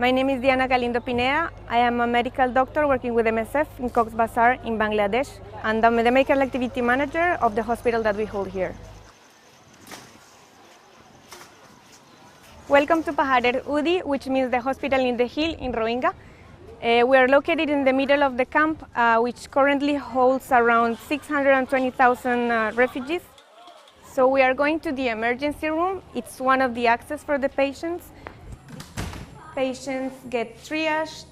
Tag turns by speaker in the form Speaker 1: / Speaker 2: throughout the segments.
Speaker 1: My name is Diana Galindo Pineda. I am a medical doctor working with MSF in Cox's Bazar in Bangladesh, and I'm the medical activity manager of the hospital that we hold here. Welcome to Paharer Udi, which means the hospital in the hill in Rohingya. We are located in the middle of the camp, which currently holds around 620,000 refugees. So we are going to the emergency room. It's one of the access for the patients. Patients get triaged,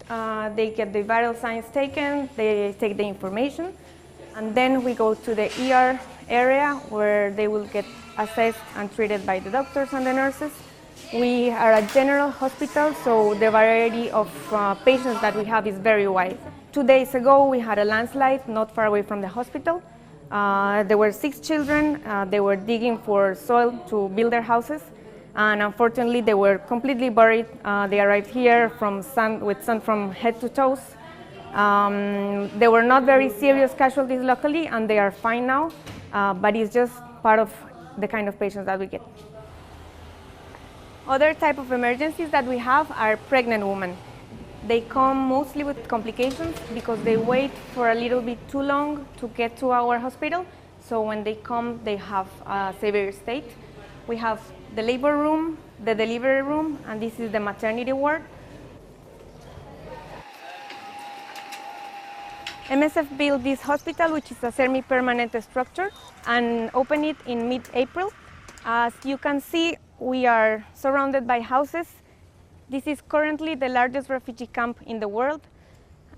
Speaker 1: they get the vital signs taken, they take the information, and then we go to the ER area where they will get assessed and treated by the doctors and the nurses. We are a general hospital, so the variety of patients that we have is very wide. 2 days ago, we had a landslide not far away from the hospital. There were 6 children. They were digging for soil to build their houses, and unfortunately, they were completely buried. They arrived here with sand from head to toes. They were not very serious casualties luckily, and they are fine now, but it's just part of the kind of patients that we get. Other type of emergencies that we have are pregnant women. They come mostly with complications because they wait for a little bit too long to get to our hospital. So when they come, they have a severe state. We have the labor room, the delivery room, and this is the maternity ward. MSF built this hospital, which is a semi-permanent structure, and opened it in mid-April. As you can see, we are surrounded by houses. This is currently the largest refugee camp in the world.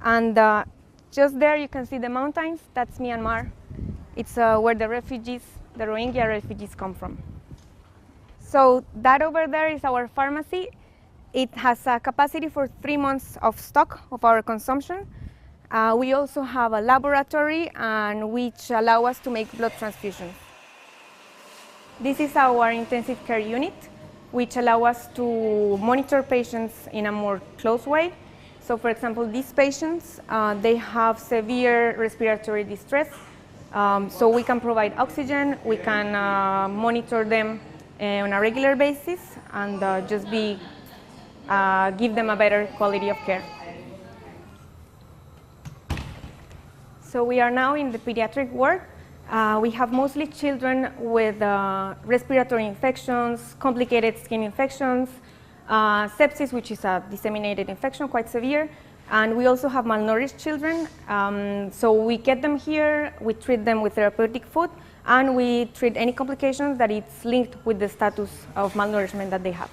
Speaker 1: And just there you can see the mountains. That's Myanmar. It's where the Rohingya refugees come from. So that over there is our pharmacy. It has a capacity for 3 months of stock of our consumption. We also have a laboratory which allow us to make blood transfusions. This is our intensive care unit, which allow us to monitor patients in a more close way. So for example, these patients, they have severe respiratory distress. So we can provide oxygen, we can monitor them on a regular basis and give them a better quality of care. So we are now in the pediatric ward. We have mostly children with respiratory infections, complicated skin infections, sepsis, which is a disseminated infection, quite severe, and we also have malnourished children. So we get them here, we treat them with therapeutic food, and we treat any complications that it's linked with the status of malnourishment that they have.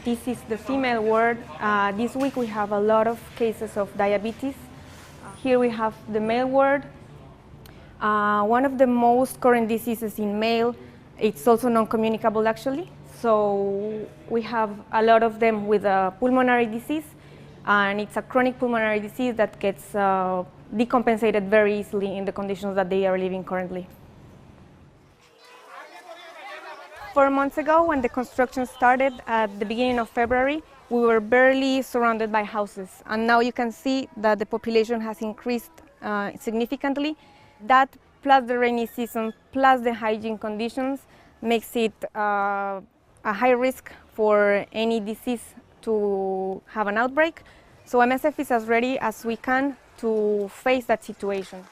Speaker 1: This is the female ward. This week we have a lot of cases of diabetes. Here we have the male ward. One of the most current diseases in male, it's also non-communicable actually. So we have a lot of them with a pulmonary disease, and it's a chronic pulmonary disease that gets decompensated very easily in the conditions that they are living currently. 4 months ago, when the construction started at the beginning of February, we were barely surrounded by houses, and now you can see that the population has increased significantly. That, plus the rainy season, plus the hygiene conditions, makes it a high risk for any disease to have an outbreak. So MSF is as ready as we can to face that situation.